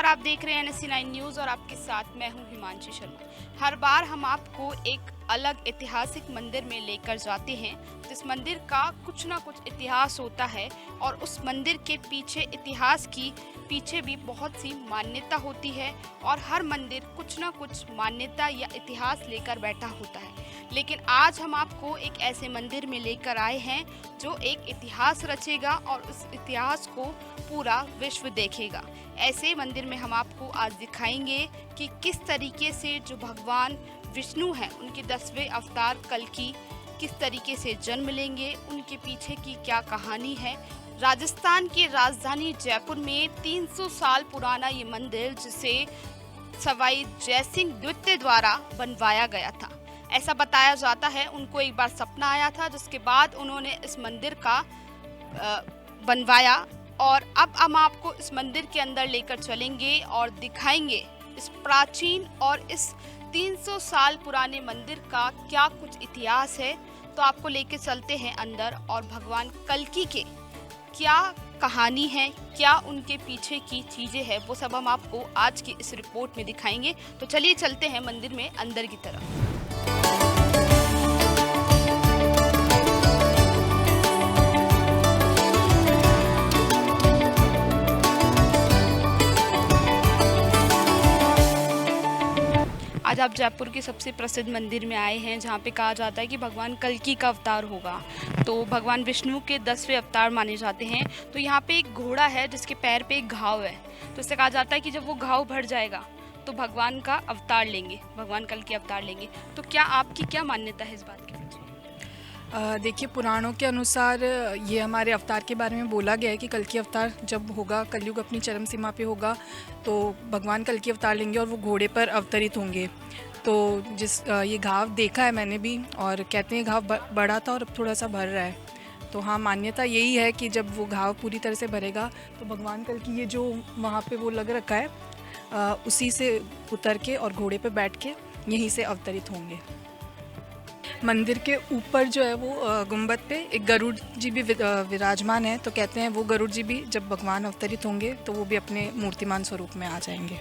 आप देख रहे हैं NSC9 न्यूज़ और आपके साथ मैं हूं हिमांशी शर्मा। हर बार हम आपको एक अलग ऐतिहासिक मंदिर में लेकर जाते हैं जिस मंदिर का कुछ ना कुछ इतिहास होता है और उस मंदिर के पीछे इतिहास की पीछे भी बहुत सी मान्यता होती है और हर मंदिर कुछ ना कुछ मान्यता या इतिहास लेकर बैठा होता है। लेकिन आज हम आपको एक ऐसे मंदिर में लेकर आए हैं जो एक इतिहास रचेगा और उस इतिहास को पूरा विश्व देखेगा। ऐसे मंदिर में हम आपको आज दिखाएंगे कि किस तरीके से जो भगवान विष्णु हैं उनके 10वें अवतार कल्कि किस तरीके से जन्म लेंगे, उनके पीछे की क्या कहानी है। राजस्थान की राजधानी जयपुर में 300 साल पुराना ये मंदिर जिसे सवाई जयसिंह द्वितीय द्वारा बनवाया गया था। ऐसा बताया जाता है उनको एक बार सपना आया था जिसके बाद उन्होंने इस मंदिर का बनवाया और अब हम आपको इस मंदिर के अंदर लेकर चलेंगे और दिखाएंगे इस प्राचीन और इस 300 साल पुराने मंदिर का क्या कुछ इतिहास है। तो आपको लेके चलते हैं अंदर और भगवान कल्कि के क्या कहानी है, क्या उनके पीछे की चीज़ें हैं, वो सब हम आपको आज की इस रिपोर्ट में दिखाएंगे। तो चलिए चलते हैं मंदिर में अंदर की तरफ। आज आप जयपुर के सबसे प्रसिद्ध मंदिर में आए हैं जहाँ पे कहा जाता है कि भगवान कल्कि का अवतार होगा। तो भगवान विष्णु के 10वें अवतार माने जाते हैं। तो यहाँ पे एक घोड़ा है जिसके पैर पे एक घाव है। तो इससे कहा जाता है कि जब वो घाव भर जाएगा तो भगवान का अवतार लेंगे, भगवान कल्कि अवतार लेंगे। तो क्या आपकी क्या मान्यता है इस बात के पीछे? देखिए, पुराणों के अनुसार ये हमारे अवतार के बारे में बोला गया है कि कल्कि अवतार जब होगा, कलयुग अपनी चरम सीमा पे होगा तो भगवान कल्कि अवतार लेंगे और वो घोड़े पर अवतरित होंगे। तो ये घाव देखा है मैंने भी और कहते हैं घाव बड़ा था और अब थोड़ा सा भर रहा है। तो हाँ, मान्यता यही है कि जब वो घाव पूरी तरह से भरेगा तो भगवान कल्कि ये जो वहाँ पे वो लग रखा है उसी से उतर के और घोड़े पे बैठ के यहीं से अवतरित होंगे। मंदिर के ऊपर जो है वो गुंबद पे एक गरुड़ जी भी विराजमान है। तो कहते हैं वो गरुड़ जी भी जब भगवान अवतरित होंगे तो वो भी अपने मूर्तिमान स्वरूप में आ जाएंगे।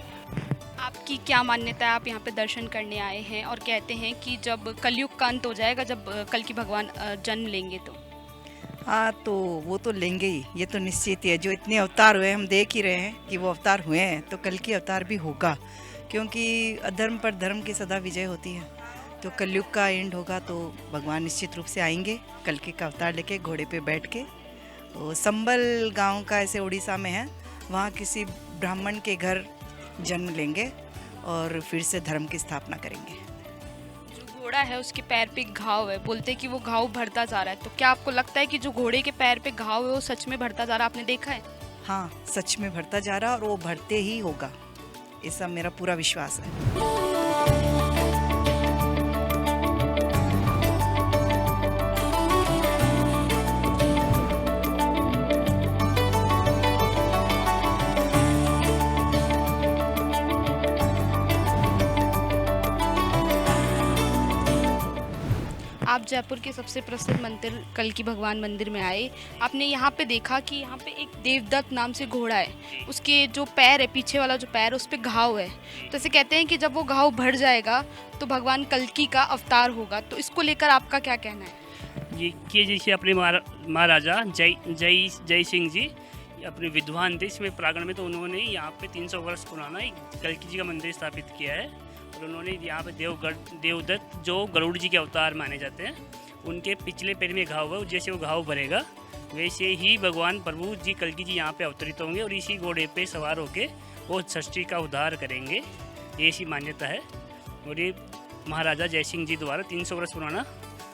आपकी क्या मान्यता है? आप यहाँ पे दर्शन करने आए हैं और कहते हैं कि जब कलयुग का अंत हो जाएगा, जब कल्कि भगवान जन्म लेंगे तो हाँ, तो वो तो लेंगे ही, ये तो निश्चित ही है। जो इतने अवतार हुए हम देख ही रहे हैं कि वो अवतार हुए हैं, तो कल्कि अवतार भी होगा क्योंकि अधर्म पर धर्म की सदा विजय होती है। तो कलयुग का एंड होगा तो भगवान निश्चित रूप से आएंगे कल्कि का अवतार लेके घोड़े पे बैठ के। तो संबल गांव का ऐसे उड़ीसा में है, वहाँ किसी ब्राह्मण के घर जन्म लेंगे और फिर से धर्म की स्थापना करेंगे। जो घोड़ा है उसके पैर पे घाव है, बोलते हैं कि वो घाव भरता जा रहा है। तो क्या आपको लगता है कि जो घोड़े के पैर पे घाव है वो सच में भरता जा रहा है? आपने देखा है? हाँ, सच में भरता जा रहा और वो भरते ही होगा, ऐसा मेरा पूरा विश्वास है। आप जयपुर के सबसे प्रसिद्ध मंदिर कल्कि भगवान मंदिर में आए, आपने यहाँ पे देखा कि यहाँ पे एक देवदत्त नाम से घोड़ा है, उसके जो पैर है, पीछे वाला जो पैर, उस पे घाव है। तो ऐसे कहते हैं कि जब वो घाव भर जाएगा तो भगवान कल्कि का अवतार होगा। तो इसको लेकर आपका क्या कहना है? ये जैसे अपने महाराजा जय सिंह जी अपने विद्वान थे इसमें प्रांगण में, तो उन्होंने यहाँ पे 300 वर्ष पुराना एक कल्कि जी का मंदिर स्थापित किया है। और उन्होंने यहाँ पे देवदत्त जो गरुड़ जी के अवतार माने जाते हैं, उनके पिछले पैर में घाव है, जैसे वो घाव भरेगा वैसे ही भगवान प्रभु जी कल्कि जी यहाँ पे अवतरित होंगे और इसी घोड़े पे सवार होके वो सृष्टि का उद्धार करेंगे, ये ऐसी मान्यता है। और ये महाराजा जयसिंह जी द्वारा 300 वर्ष पुराना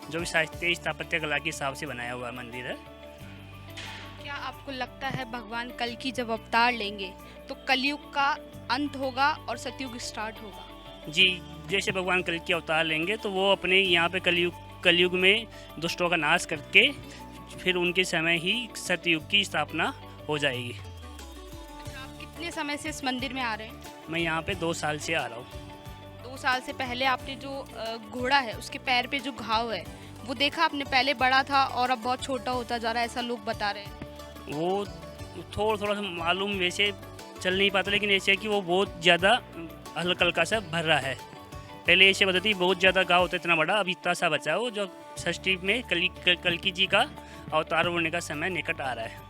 जो शास्त्रीय स्थापत्य कला के हिसाब से बनाया हुआ मंदिर है। क्या आपको लगता है भगवान कल्कि जब अवतार लेंगे तो कलयुग का अंत होगा और सतयुग स्टार्ट होगा? जी, जैसे भगवान कल्कि अवतार लेंगे तो वो अपने यहाँ पे कलयुग में दुष्टों का नाश करके फिर उनके समय ही सतयुग की स्थापना हो जाएगी। अच्छा, आप कितने समय से इस मंदिर में आ रहे हैं? मैं यहाँ पे 2 साल से आ रहा हूँ। 2 साल से पहले आपने जो घोड़ा है उसके पैर पे जो घाव है वो देखा आपने? पहले बड़ा था और अब बहुत छोटा होता जा रहा है, ऐसा लोग बता रहे हैं। वो थोड़ा थोड़ा सा मालूम, वैसे चल नहीं पाता, लेकिन ऐसे है कि वो बहुत ज़्यादा हल्का हल्का सा भर रहा है। पहले ऐसे बताती बहुत ज़्यादा गाँव होता इतना बड़ा, अभी इतना सा बचा है वो, जो षष्ठी में कल्की जी का अवतार होने का समय निकट आ रहा है।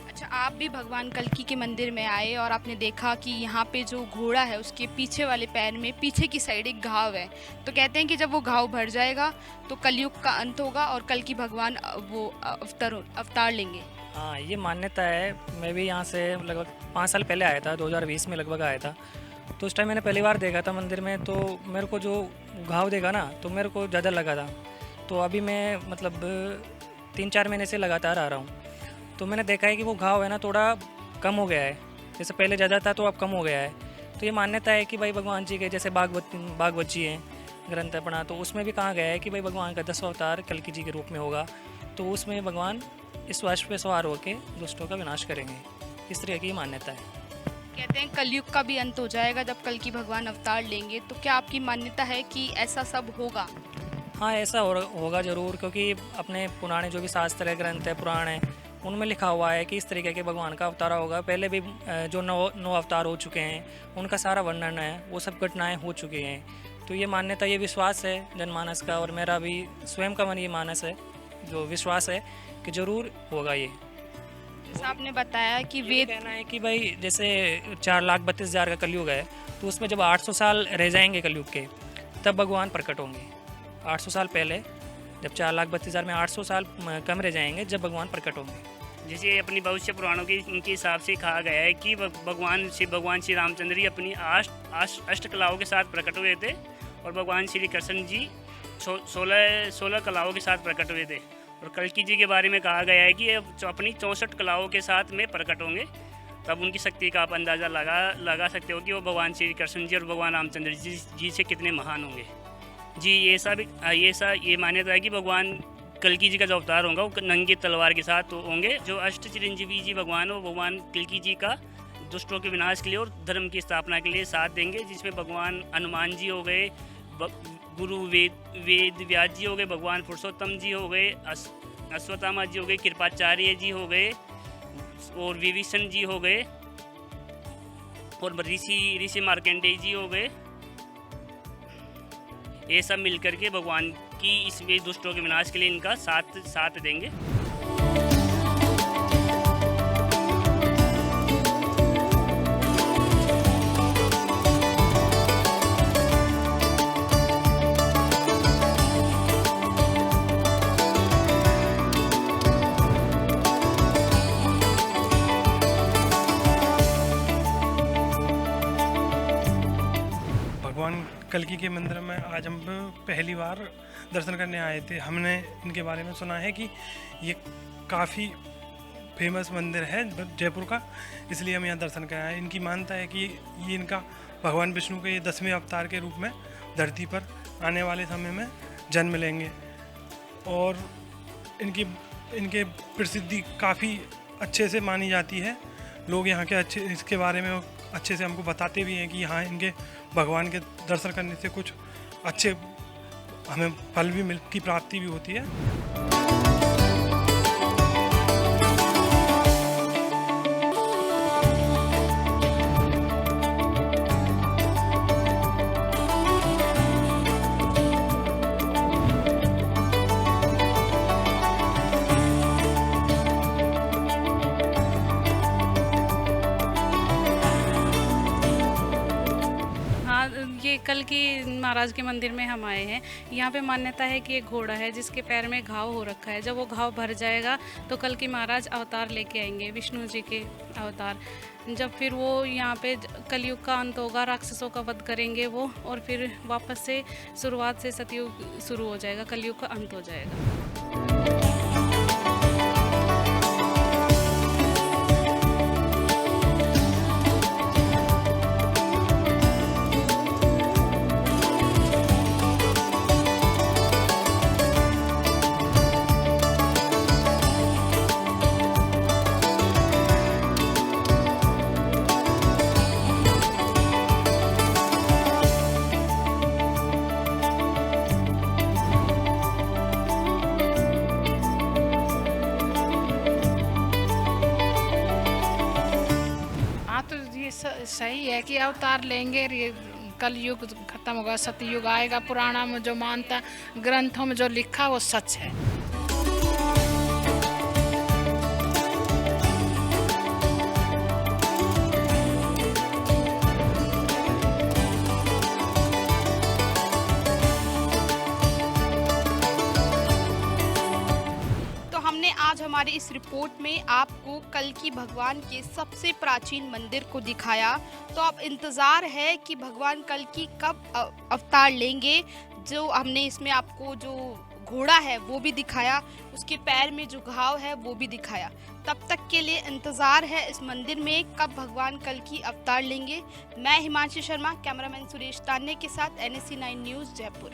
अच्छा, आप भी भगवान कल्की के मंदिर में आए और आपने देखा कि यहाँ पे जो घोड़ा है उसके पीछे वाले पैर में पीछे की साइड एक घाव है, तो कहते हैं कि जब वो घाव भर जाएगा तो कलयुग का अंत होगा और कल्की भगवान वो अवतार लेंगे। हाँ, ये मान्यता है। मैं भी यहाँ से लगभग 5 साल पहले आया था, 2020 में लगभग आया था। तो उस टाइम मैंने पहली बार देखा था मंदिर में, तो मेरे को जो घाव देखा ना तो मेरे को ज़्यादा लगा था। तो अभी मैं मतलब 3-4 महीने से लगातार आ रहा हूँ, तो मैंने देखा है कि वो घाव है ना थोड़ा कम हो गया है। जैसे पहले ज़्यादा था तो अब कम हो गया है। तो ये मान्यता है कि भाई भगवान जी के जैसे भागवत जी हैं, ग्रंथ है पढ़ा, तो उसमें भी कहा गया है कि भाई भगवान का 10वां अवतार कल्की जी के रूप में होगा। तो उसमें भगवान इस वर्ष पे सवार होकर दुष्टों का विनाश करेंगे। इस तरह की मान्यता है। कहते हैं कलयुग का भी अंत हो जाएगा जब कल्की भगवान अवतार लेंगे, तो क्या आपकी मान्यता है कि ऐसा सब होगा? हाँ, ऐसा होगा ज़रूर, क्योंकि अपने पुराने जो भी शास्त्र है, ग्रंथ है, पुराण है, उनमें लिखा हुआ है कि इस तरीके के भगवान का अवतार होगा। पहले भी जो 9 अवतार हो चुके हैं उनका सारा वर्णन है, वो सब घटनाएं हो चुकी हैं। तो ये मान्यता, ये विश्वास है जनमानस का, और मेरा भी स्वयं का मन ये मानस है, जो विश्वास है कि ज़रूर होगा ये। जैसा आपने बताया कि ये वेद कहना है कि भाई जैसे 4,32,000 का कलयुग है, तो उसमें जब 800 साल रह जाएंगे कलयुग के, तब भगवान प्रकट होंगे। 800 साल पहले, जब 4,32,000 में 800 साल कम रह जाएंगे, जब भगवान प्रकट होंगे। जैसे अपनी भविष्य पुराणों के इनके हिसाब से कहा गया है कि भगवान श्री रामचंद्र जी अपनी अष्ट कलाओं के साथ प्रकट हुए थे, और भगवान श्री कृष्ण जी 16 कलाओं के साथ प्रकट हुए थे। और कल्की जी के बारे में कहा गया है कि ये अपनी 64 कलाओं के साथ में प्रकट होंगे। तब उनकी शक्ति का आप अंदाज़ा लगा सकते हो कि वो भगवान श्री कृष्ण जी और भगवान रामचंद्र जी से कितने महान होंगे। जी, ये मान्यता है कि भगवान कल्की जी का जो अवतार होगा वो नंगी तलवार के साथ होंगे। जो अष्ट चिरंजीवी जी भगवान, वो भगवान कल्की जी का दुष्टों के विनाश के लिए और धर्म की स्थापना के लिए साथ देंगे, जिसमें भगवान हनुमान जी हो गए, गुरु वेद व्यास जी हो गए, भगवान पुरुषोत्तम जी हो गए, अश्वत्थामा जी हो गए, कृपाचार्य जी हो गए, और विभीषण जी हो गए, और ऋषि मार्कंडेय जी हो गए। ये सब मिलकर के भगवान की इस दुष्टों के विनाश के लिए इनका साथ देंगे। भगवान कल्की के मंदिर में आज हम पहली बार दर्शन करने आए थे। हमने इनके बारे में सुना है कि ये काफ़ी फेमस मंदिर है जयपुर का, इसलिए हम यहाँ दर्शन कर आए। इनकी मान्यता है कि ये इनका भगवान विष्णु के 10वें अवतार के रूप में धरती पर आने वाले समय में जन्म लेंगे, और इनके प्रसिद्धि काफ़ी अच्छे से मानी जाती है। लोग यहाँ के इसके बारे में अच्छे से हमको बताते भी हैं कि यहाँ इनके भगवान के दर्शन करने से कुछ अच्छे हमें फल भी की प्राप्ति भी होती है। ये कल्की महाराज के मंदिर में हम आए हैं। यहाँ पे मान्यता है कि एक घोड़ा है जिसके पैर में घाव हो रखा है। जब वो घाव भर जाएगा तो कल्की महाराज अवतार लेके आएंगे, विष्णु जी के अवतार। जब फिर वो यहाँ पे कलयुग का अंत होगा, राक्षसों का वध करेंगे वो, और फिर वापस से शुरुआत से सतयुग शुरू हो जाएगा, कलयुग का अंत हो जाएगा। सही है कि अवतार लेंगे, ये कलयुग खत्म होगा, सतयुग आएगा। पुराना में जो मानता, ग्रंथों में जो लिखा वो सच है। हमने आज हमारी इस रिपोर्ट में आपको कल्कि भगवान के सबसे प्राचीन मंदिर को दिखाया। तो अब इंतज़ार है कि भगवान कल्कि कब अवतार लेंगे। जो हमने इसमें आपको जो घोड़ा है वो भी दिखाया, उसके पैर में जो घाव है वो भी दिखाया। तब तक के लिए इंतज़ार है इस मंदिर में कब भगवान कल्कि अवतार लेंगे। मैं हिमांशी शर्मा, कैमरामैन सुरेश तान्ने के साथ NSC 9 न्यूज़ जयपुर।